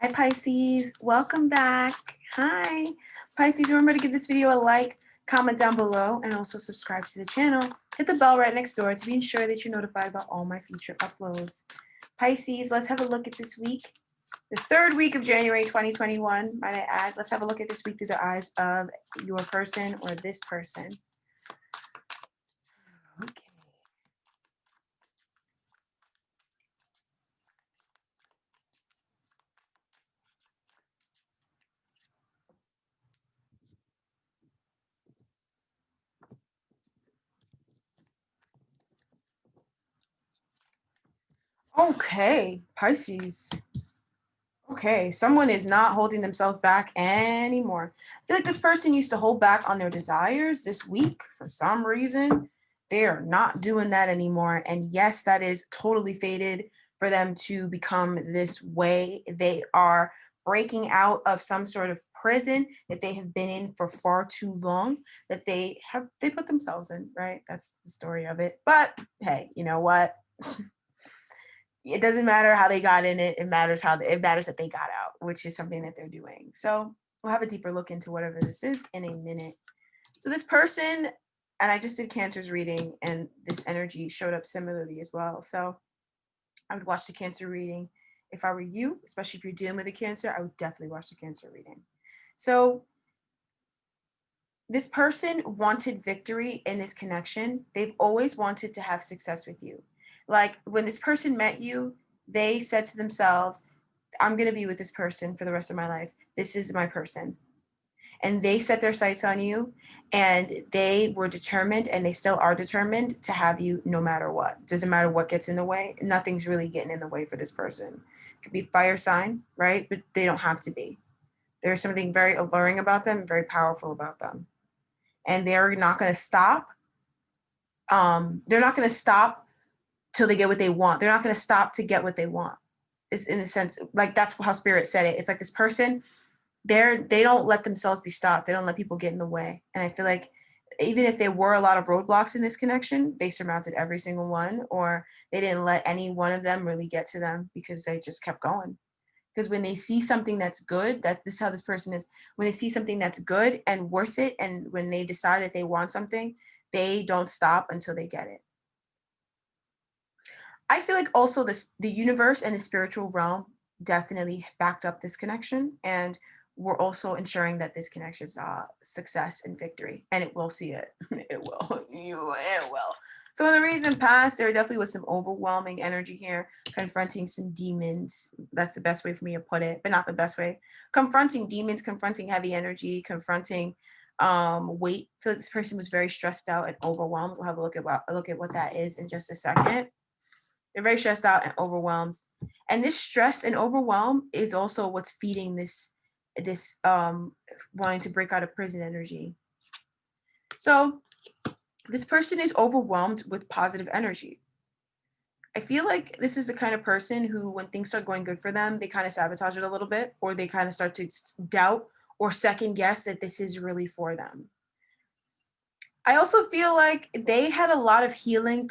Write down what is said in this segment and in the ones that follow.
Hi Pisces, welcome back. Hi Pisces, remember to give this video a like, comment down below, and also subscribe to the channel. Hit the bell right next door to be ensured that you're notified about all my future uploads. Pisces, let's have a look at this week. The third week of January 2021, might I add. Let's have a look at this week through the eyes of your person or this person. Okay. Okay, Pisces. Okay, someone is not holding themselves back anymore. I feel like this person used to hold back on their desires this week for some reason. They are not doing that anymore. And yes, that is totally fated for them to become this way. They are breaking out of some sort of prison that they have been in for far too long, that they put themselves in, right? That's the story of it. But hey, you know what? It doesn't matter how they got in it. It matters that they got out, which is something that they're doing. So we'll have a deeper look into whatever this is in a minute. So this person, and I just did Cancer's reading, and this energy showed up similarly as well. So I would watch the Cancer reading. If I were you, especially if you're dealing with a Cancer, I would definitely watch the Cancer reading. So this person wanted victory in this connection. They've always wanted to have success with you. Like when this person met you, they said to themselves, I'm going to be with this person for the rest of my life. This is my person. And they set their sights on you, and they were determined, and they still are determined to have you no matter what. Doesn't matter what gets in the way. Nothing's really getting in the way for this person. It could be fire sign, right? But they don't have to be. There's something very alluring about them, very powerful about them. And they're not going to stop. They're not going to stop till they get what they want. They're not going to stop to get what they want. It's in a sense, like that's how Spirit said it. It's like this person, they don't let themselves be stopped. They don't let people get in the way. And I feel like even if there were a lot of roadblocks in this connection, they surmounted every single one, or they didn't let any one of them really get to them because they just kept going. Because when they see something that's good, this is how this person is. When they see something that's good and worth it, and when they decide that they want something, they don't stop until they get it. I feel like also the universe and the spiritual realm definitely backed up this connection, and we're also ensuring that this connection is success and victory, and it will see it. It will. It will. So in the recent past, there definitely was some overwhelming energy here, confronting some demons. That's the best way for me to put it, but not the best way. Confronting demons, confronting heavy energy, confronting weight. I feel like this person was very stressed out and overwhelmed. We'll have a look at what that is in just a second. They're very stressed out and overwhelmed. And this stress and overwhelm is also what's feeding this wanting to break out of prison energy. So this person is overwhelmed with positive energy. I feel like this is the kind of person who, when things start going good for them, they kind of sabotage it a little bit, or they kind of start to doubt or second guess that this is really for them. I also feel like they had a lot of healing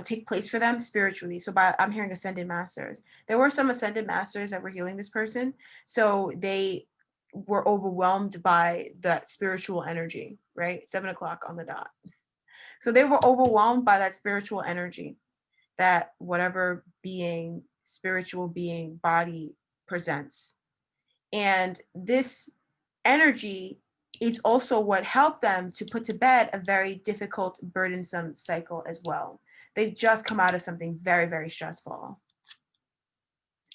take place for them spiritually. So I'm hearing ascended masters. There were some ascended masters that were healing this person. So they were overwhelmed by that spiritual energy, right? 7:00 on the dot. So they were overwhelmed by that spiritual energy that whatever being, spiritual being, body presents. And this energy is also what helped them to put to bed a very difficult, burdensome cycle as well. They've just come out of something very, very stressful.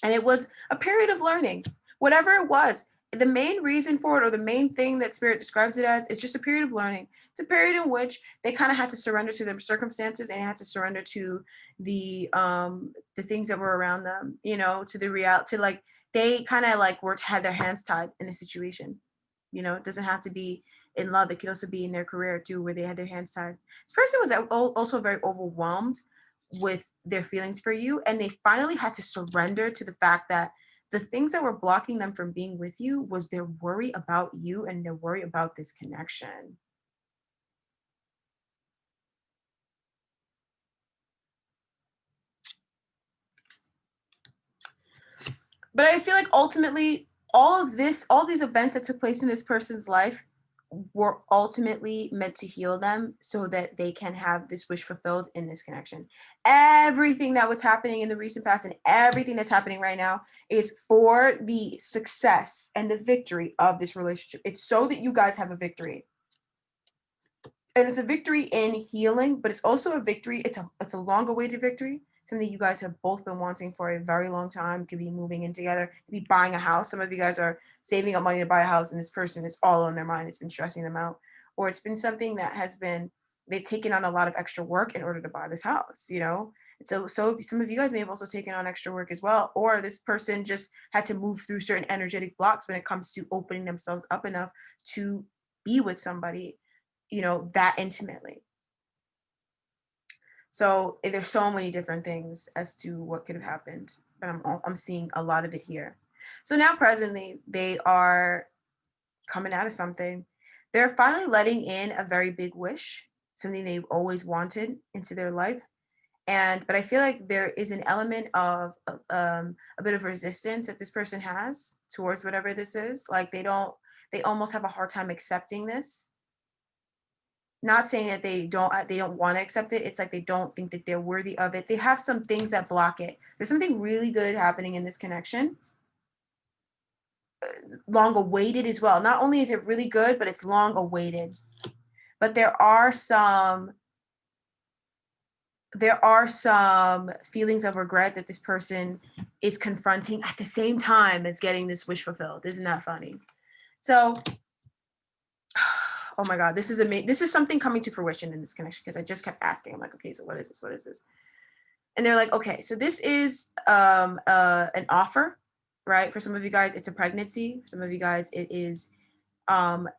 And it was a period of learning. Whatever it was, the main reason for it, or the main thing that Spirit describes it as, is just a period of learning. It's a period in which they kind of had to surrender to their circumstances, and had to surrender to the things that were around them, to the reality, to like they kind of like had their hands tied in a situation. It doesn't have to be in love. It could also be in their career too, where they had their hands tied. This person was also very overwhelmed with their feelings for you, and they finally had to surrender to the fact that the things that were blocking them from being with you was their worry about you and their worry about this connection. But I feel like ultimately all these events that took place in this person's life were ultimately meant to heal them so that they can have this wish fulfilled in this connection. Everything that was happening in the recent past and everything that's happening right now is for the success and the victory of this relationship. It's so that you guys have a victory. And it's a victory in healing, but it's also a victory. It's a long awaited victory, something you guys have both been wanting for a very long time. Could be moving in together, could be buying a house. Some of you guys are saving up money to buy a house, and this person is all on their mind. It's been stressing them out, or it's been something that has been, they've taken on a lot of extra work in order to buy this house, you know? And so some of you guys may have also taken on extra work as well, or this person just had to move through certain energetic blocks when it comes to opening themselves up enough to be with somebody, you know, that intimately. So there's so many different things as to what could have happened, but I'm seeing a lot of it here. So now presently they are coming out of something. They're finally letting in a very big wish, something they've always wanted into their life. But I feel like there is an element of a bit of resistance that this person has towards whatever this is. Like they almost have a hard time accepting this. Not saying that they don't want to accept it. It's like they don't think that they're worthy of it. They have some things that block it. There's something really good happening in this connection. Long awaited as well. Not only is it really good, but it's long awaited. But there are some feelings of regret that this person is confronting at the same time as getting this wish fulfilled. Isn't that funny? So oh my God, this is amazing. This is something coming to fruition in this connection because I just kept asking. I'm like, okay, so what is this? What is this? And they're like, okay, so this is an offer, right? For some of you guys, it's a pregnancy. For some of you guys, it is,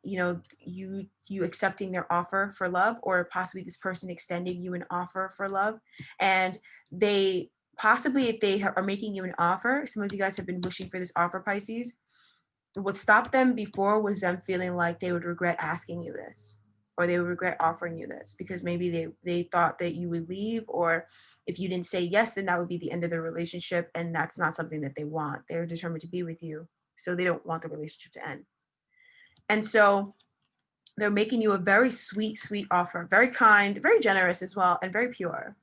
you know, you accepting their offer for love, or possibly this person extending you an offer for love. And they possibly, if they are making you an offer, some of you guys have been wishing for this offer, Pisces. What stopped them before was them feeling like they would regret asking you this, or they would regret offering you this because maybe they thought that you would leave, or if you didn't say yes, then that would be the end of the relationship, and that's not something that they want. They're determined to be with you, so they don't want the relationship to end. And so they're making you a very sweet offer, very kind, very generous as well, and very pure.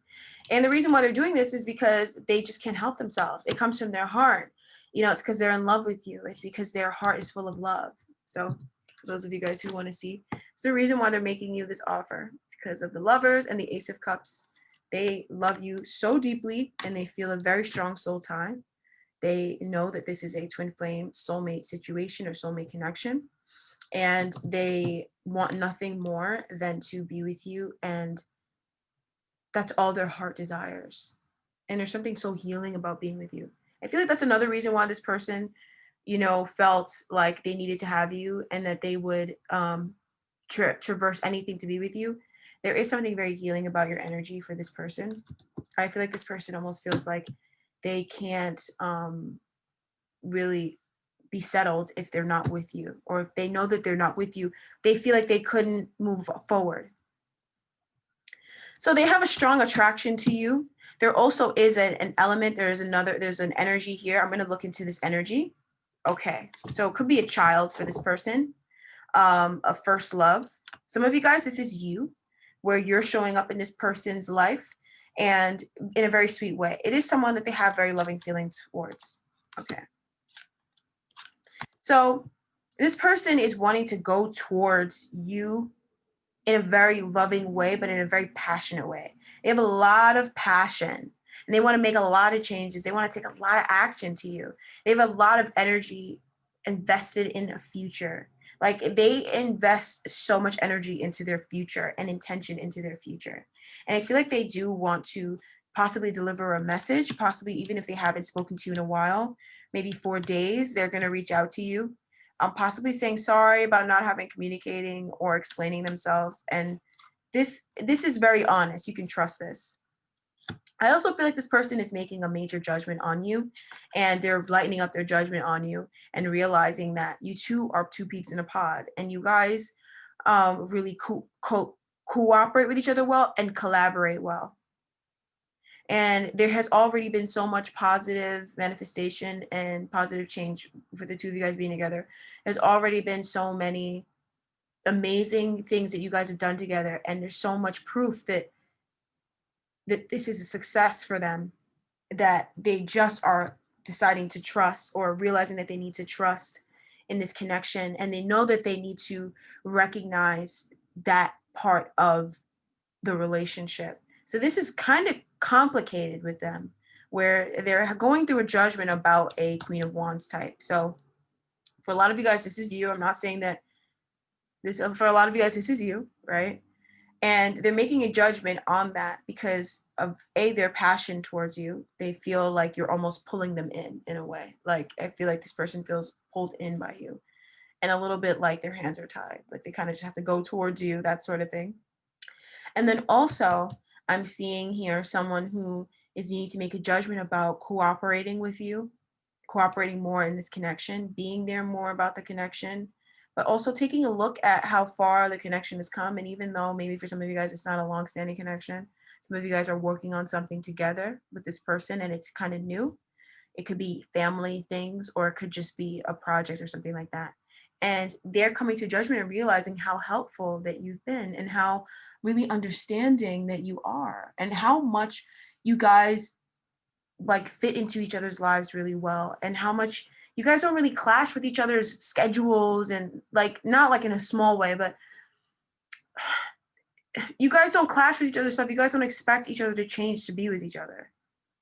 And the reason why they're doing this is because they just can't help themselves. It comes from their heart. You know, it's because they're in love with you. It's because their heart is full of love. So for those of you guys who want to see, it's the reason why they're making you this offer. It's because of the Lovers and the Ace of Cups. They love you so deeply and they feel a very strong soul tie. They know that this is a twin flame soulmate situation or soulmate connection. And they want nothing more than to be with you, and that's all their heart desires. And there's something so healing about being with you. I feel like that's another reason why this person, you know, felt like they needed to have you and that they would traverse anything to be with you. There is something very healing about your energy for this person. I feel like this person almost feels like they can't really be settled if they're not with you, or if they know that they're not with you, they feel like they couldn't move forward. So they have a strong attraction to you. There also is an element, there's an energy here. I'm going to look into this energy. Okay, so it could be a child for this person, a first love. Some of you guys, this is you, where you're showing up in this person's life and in a very sweet way. It is someone that they have very loving feelings towards. Okay. So this person is wanting to go towards you in a very loving way, but in a very passionate way. They have a lot of passion and they want to make a lot of changes. They want to take a lot of action to you. They have a lot of energy invested in a future. Like they invest so much energy into their future and intention into their future. And I feel like they do want to possibly deliver a message, possibly even if they haven't spoken to you in a while, maybe 4 days, they're going to reach out to you, possibly saying sorry about not having communicating or explaining themselves. And this is very honest. You can trust this. I also feel like this person is making a major judgment on you, and they're lightening up their judgment on you and realizing that you two are two peas in a pod, and you guys really cooperate with each other well and collaborate well. And there has already been so much positive manifestation and positive change for the two of you guys being together. There's already been so many amazing things that you guys have done together. And there's so much proof that this is a success for them, that they just are deciding to trust, or realizing that they need to trust in this connection. And they know that they need to recognize that part of the relationship. So this is kind of complicated with them, where they're going through a judgment about a Queen of Wands type. So for a lot of you guys, this is you. I'm not saying that this, for a lot of you guys, this is you, right? And they're making a judgment on that because of their passion towards you. They feel like you're almost pulling them in a way. Like, I feel like this person feels pulled in by you, and a little bit like their hands are tied, like they kind of just have to go towards you, that sort of thing. And then also, I'm seeing here someone who is needing to make a judgment about cooperating with you, cooperating more in this connection, being there more about the connection, but also taking a look at how far the connection has come. And even though maybe for some of you guys it's not a long-standing connection, some of you guys are working on something together with this person and it's kind of new. It could be family things, or it could just be a project or something like that. And they're coming to judgment and realizing how helpful that you've been, and how really understanding that you are, and how much you guys like fit into each other's lives really well, and how much you guys don't really clash with each other's schedules, and like, not like in a small way, but you guys don't clash with each other's stuff. You guys don't expect each other to change to be with each other.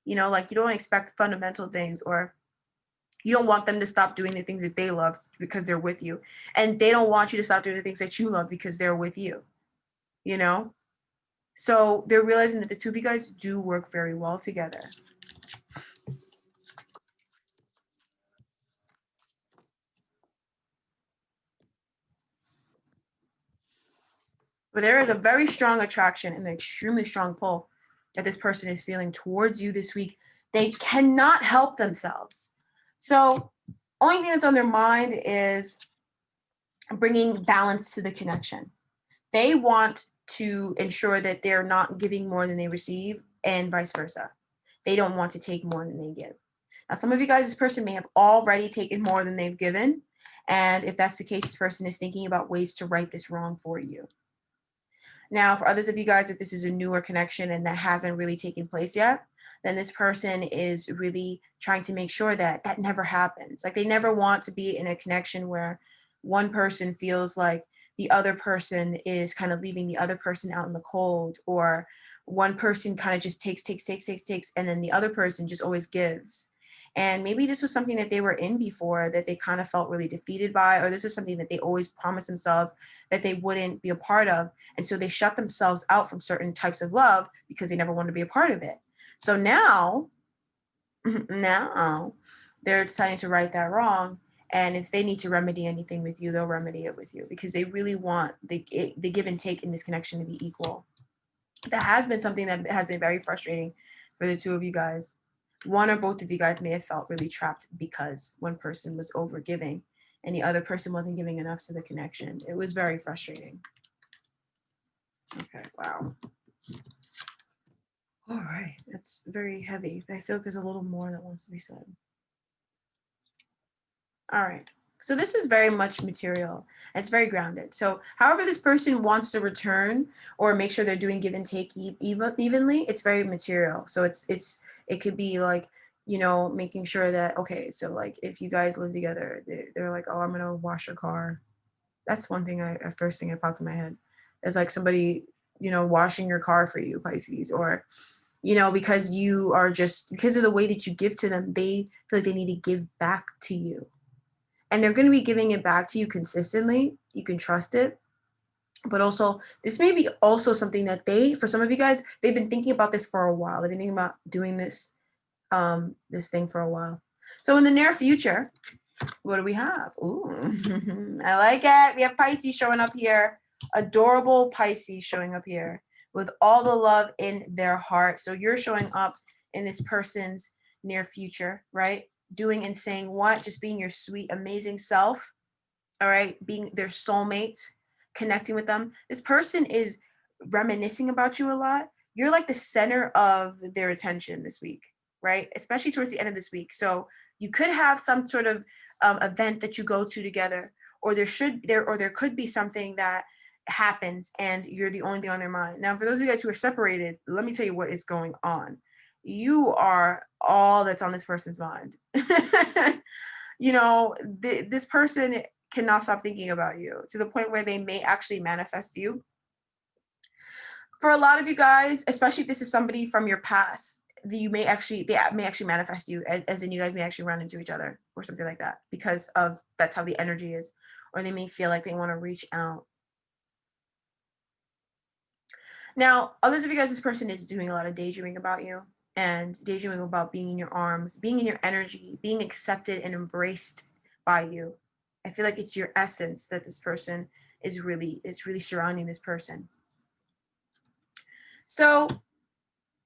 You know, like, you don't expect fundamental things, or you don't want them to stop doing the things that they love because they're with you. And they don't want you to stop doing the things that you love because they're with you, you know? So they're realizing that the two of you guys do work very well together. But there is a very strong attraction and an extremely strong pull that this person is feeling towards you this week. They cannot help themselves. So only thing that's on their mind is bringing balance to the connection. They want to ensure that they're not giving more than they receive, and vice versa. They don't want to take more than they give. Now, some of you guys, this person may have already taken more than they've given. And if that's the case, this person is thinking about ways to right this wrong for you. Now, for others of you guys, if this is a newer connection and that hasn't really taken place yet, then this person is really trying to make sure that that never happens. Like, they never want to be in a connection where one person feels like the other person is kind of leaving the other person out in the cold, or one person kind of just takes, and then the other person just always gives. And maybe this was something that they were in before that they kind of felt really defeated by, or this is something that they always promised themselves that they wouldn't be a part of. And so they shut themselves out from certain types of love because they never wanted to be a part of it. So now, now they're deciding to right that wrong. And if they need to remedy anything with you, they'll remedy it with you, because they really want the give and take in this connection to be equal. That has been something that has been very frustrating for the two of you guys. One or both of you guys may have felt really trapped because one person was over giving and the other person wasn't giving enough to the connection. It was very frustrating. Okay, wow. All right, that's very heavy. I feel like there's a little more that wants to be said. All right. So this is very much material. It's very grounded. So however this person wants to return or make sure they're doing give and take evenly, it's very material. So it could be like, you know, making sure that, okay, so like if you guys live together, they're like, oh, I'm gonna wash your car. That's one thing first thing that popped in my head is like somebody, you know, washing your car for you, Pisces, or, you know, because you are just, because of the way that you give to them, they feel like they need to give back to you. And they're going to be giving it back to you consistently. You can trust it. But also, this may be also something that for some of you guys, they've been thinking about this for a while. They've been thinking about doing this, this thing for a while. So in the near future, what do we have? Ooh, I like it. We have Pisces showing up here. Adorable Pisces showing up here with all the love in their heart. So you're showing up in this person's near future, right? Doing and saying what? Just being your sweet, amazing self. All right. Being their soulmate, connecting with them. This person is reminiscing about you a lot, you're like the center of their attention this week, right? Especially towards the end of this week. So you could have some sort of event that you go to together, or there could be something that happens and you're the only thing on their mind. Now, for those of you guys who are separated, let me tell you what is going on. You are all that's on this person's mind. This person cannot stop thinking about you to the point where they may actually manifest you. For a lot of you guys, especially if this is somebody from your past, they may actually manifest you, as in you guys may actually run into each other or something like that, because of that's how the energy is, or they may feel like they want to reach out. Now, others of you guys, this person is doing a lot of daydreaming about you, and daydreaming about being in your arms, being in your energy, being accepted and embraced by you. I feel like it's your essence that this person is really surrounding this person. So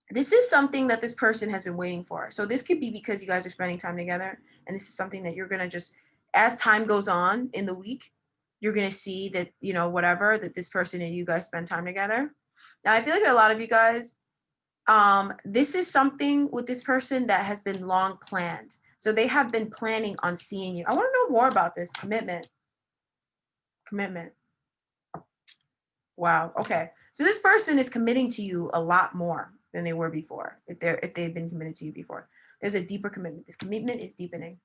this is something that this person has been waiting for. So this could be because you guys are spending time together, and this is something that you're going to just, as time goes on in the week, you're going to see that, that this person and you guys spend time together. Now, I feel like a lot of you guys, this is something with this person that has been long planned. So they have been planning on seeing you. I want to know more about this commitment. Wow. Okay. So this person is committing to you a lot more than they were before. If they've been committed to you before, there's a deeper commitment. This commitment is deepening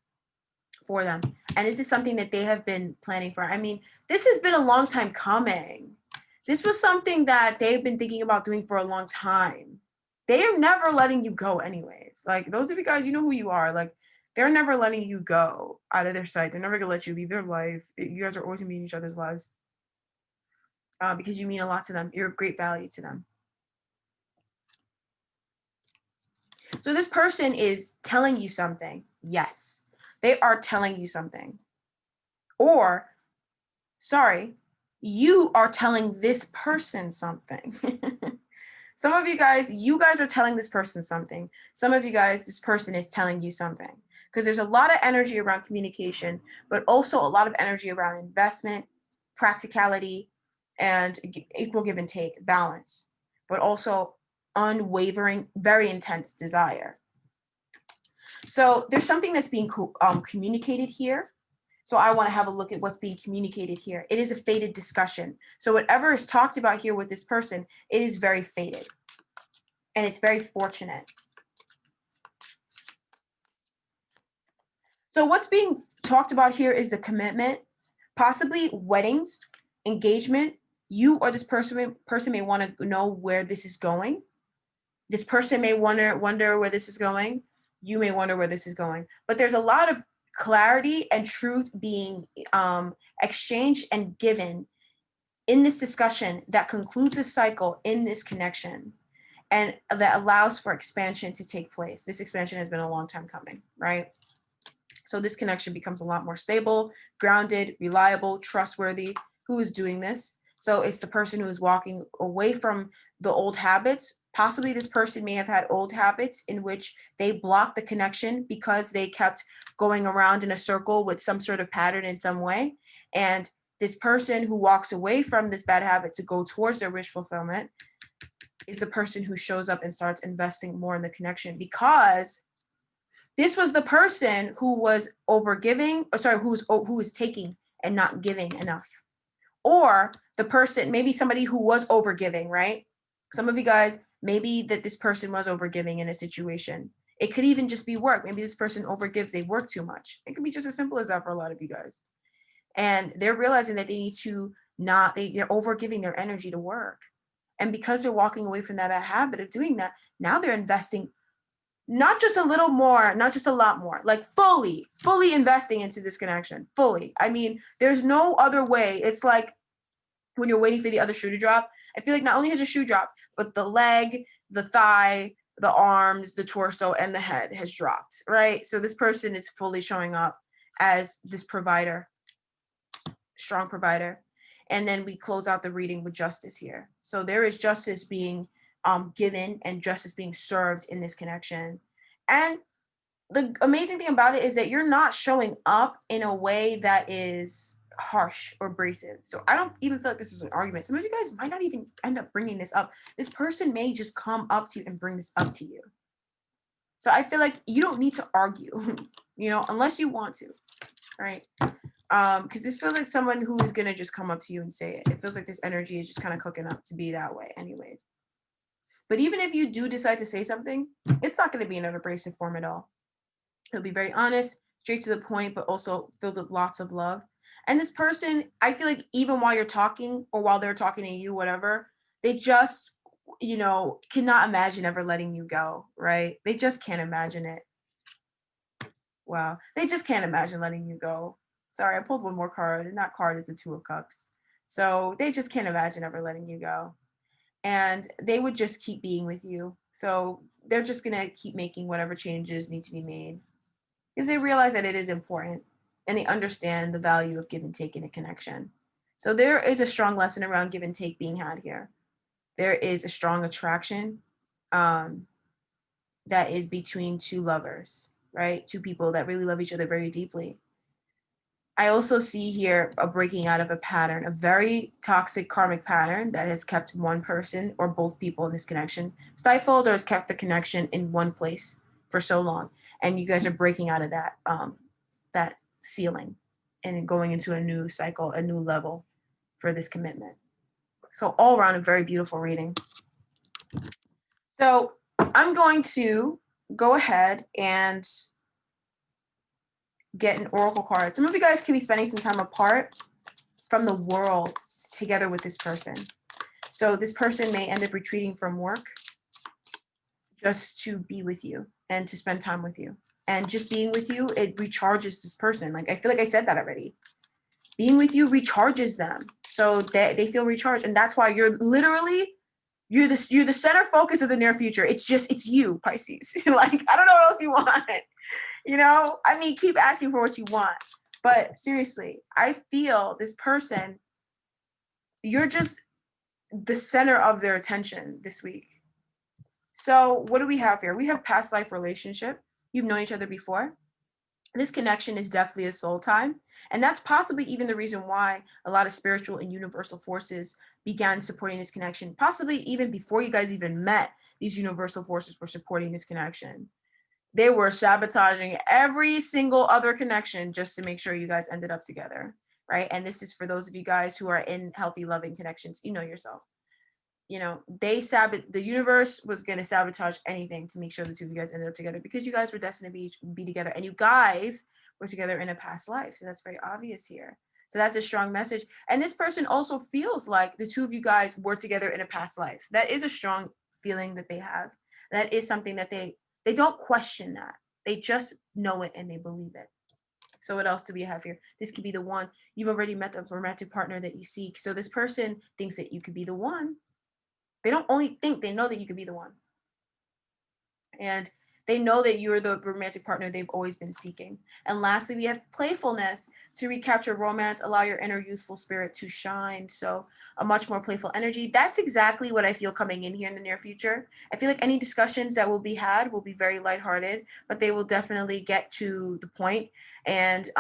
for them. And this is something that they have been planning for. I mean, this has been a long time coming. This was something that they've been thinking about doing for a long time. They are never letting you go anyways. Like, those of you guys, you know who you are. Like, they're never letting you go out of their sight. They're never gonna let you leave their life. You guys are always gonna be in each other's lives. Because you mean a lot to them. You're of great value to them. So this person is telling you something. Yes, they are telling you something. Or, sorry, you are telling this person something. Some of you guys are telling this person something. Some of you guys, this person is telling you something. Because there's a lot of energy around communication, but also a lot of energy around investment, practicality, and equal give and take, balance, but also unwavering, very intense desire. So there's something that's being communicated here. So I want to have a look at what's being communicated here. It is a fated discussion. So whatever is talked about here with this person, it is very fated. And it's very fortunate. So what's being talked about here is the commitment, possibly weddings, engagement. You or this person may want to know where this is going. This person may wonder where this is going. You may wonder where this is going. But there's a lot of clarity and truth being exchanged and given in this discussion that concludes a cycle in this connection, and that allows for expansion to take place. This expansion has been a long time coming, right? So this connection becomes a lot more stable, grounded, reliable, trustworthy. Who is doing this? So it's the person who is walking away from the old habits. Possibly this person may have had old habits in which they blocked the connection because they kept going around in a circle with some sort of pattern in some way. And this person who walks away from this bad habit to go towards their wish fulfillment is the person who shows up and starts investing more in the connection, because this was the person who was overgiving, who was taking and not giving enough. Or the person, maybe somebody who was overgiving, right? Some of you guys, maybe that this person was overgiving in a situation. It could even just be work. Maybe this person overgives, they work too much. It could be just as simple as that for a lot of you guys. And they're realizing that they need to they're overgiving their energy to work. And because they're walking away from that bad habit of doing that, now they're investing not just a little more, not just a lot more, like fully investing into this connection, fully. I mean, there's no other way. It's like when you're waiting for the other shoe to drop. I feel like not only has your shoe dropped, but the leg, the thigh, the arms, the torso, and the head has dropped, right? So this person is fully showing up as this provider, strong provider. And then we close out the reading with justice here. So there is justice being given and justice being served in this connection. And the amazing thing about it is that you're not showing up in a way that is harsh or abrasive. So I don't even feel like this is an argument. Some of you guys might not even end up bringing this up. This person may just come up to you and bring this up to you. So I feel like you don't need to argue, unless you want to, right? Because this feels like someone who is gonna just come up to you and say it. It feels like this energy is just kind of cooking up to be that way anyways. But even if you do decide to say something, it's not going to be in an abrasive form at all. It'll be very honest, straight to the point, but also filled with lots of love. And this person, I feel like even while you're talking or while they're talking to you, whatever, they just, cannot imagine ever letting you go, right? They just can't imagine it. Wow. They just can't imagine letting you go. Sorry, I pulled one more card, and that card is the Two of Cups. So they just can't imagine ever letting you go. And they would just keep being with you. So they're just going to keep making whatever changes need to be made because they realize that it is important and they understand the value of give and take in a connection. So there is a strong lesson around give and take being had here. There is a strong attraction that is between two lovers, right? Two people that really love each other very deeply. I also see here a breaking out of a pattern, a very toxic karmic pattern that has kept one person or both people in this connection stifled or has kept the connection in one place for so long. And you guys are breaking out of that ceiling and going into a new cycle, a new level for this commitment. So all around a very beautiful reading. So I'm going to go ahead and get an oracle card. Some of you guys can be spending some time apart from the world together with this person. So this person may end up retreating from work just to be with you and to spend time with you. And just being with you, it recharges this person. Like I feel like I said that already. Being with you recharges them. So they feel recharged. And that's why you're the center focus of the near future. It's you, Pisces. Like, I don't know what else you want. I mean, keep asking for what you want. But seriously, I feel this person, you're just the center of their attention this week. So what do we have here? We have past life relationship. You've known each other before. This connection is definitely a soul tie. And that's possibly even the reason why a lot of spiritual and universal forces began supporting this connection. Possibly even before you guys even met, these universal forces were supporting this connection. They were sabotaging every single other connection just to make sure you guys ended up together, right? And this is for those of you guys who are in healthy, loving connections. You know yourself. The universe was going to sabotage anything to make sure the two of you guys ended up together because you guys were destined to be together and you guys were together in a past life. So that's very obvious here. So that's a strong message. And this person also feels like the two of you guys were together in a past life. That is a strong feeling that they have. That is something that they don't question that. They just know it and they believe it. So what else do we have here? This could be the one. You've already met the romantic partner that you seek. So this person thinks that you could be the one. They don't only think, they know that you could be the one. And they know that you're the romantic partner they've always been seeking. And lastly, we have playfulness to recapture romance, allow your inner youthful spirit to shine. So a much more playful energy. That's exactly what I feel coming in here in the near future. I feel like any discussions that will be had will be very lighthearted, but they will definitely get to the point. And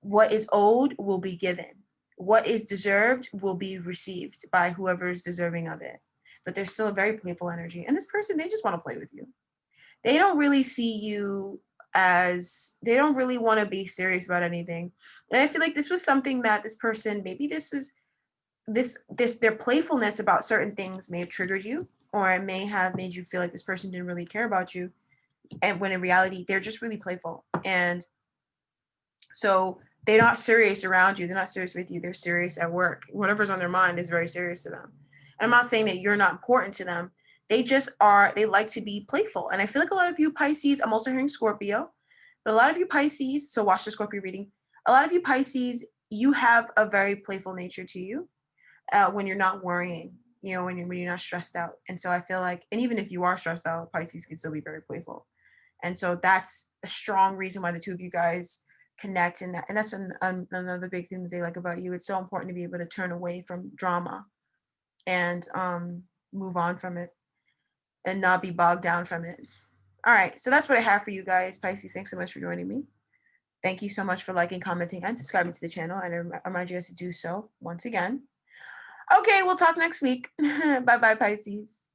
what is owed will be given. What is deserved will be received by whoever is deserving of it. But there's still a very playful energy. And this person, they just want to play with you. They don't really see you they don't really want to be serious about anything. And I feel like this was something that this person, maybe their playfulness about certain things may have triggered you, or it may have made you feel like this person didn't really care about you. And when in reality, they're just really playful. And so they're not serious around you. They're not serious with you. They're serious at work. Whatever's on their mind is very serious to them. And I'm not saying that you're not important to them. They just are, they like to be playful. And I feel like a lot of you Pisces, I'm also hearing Scorpio, but a lot of you Pisces, so watch the Scorpio reading. A lot of you Pisces, you have a very playful nature to you when you're not worrying, when you're not stressed out. And so I feel like, and even if you are stressed out, Pisces can still be very playful. And so that's a strong reason why the two of you guys connect. And that's another big thing that they like about you. It's so important to be able to turn away from drama and move on from it and not be bogged down from it. All right, so that's what I have for you guys. Pisces, thanks so much for joining me. Thank you so much for liking, commenting, and subscribing to the channel. And I remind you guys to do so once again. Okay, we'll talk next week. Bye-bye, Pisces.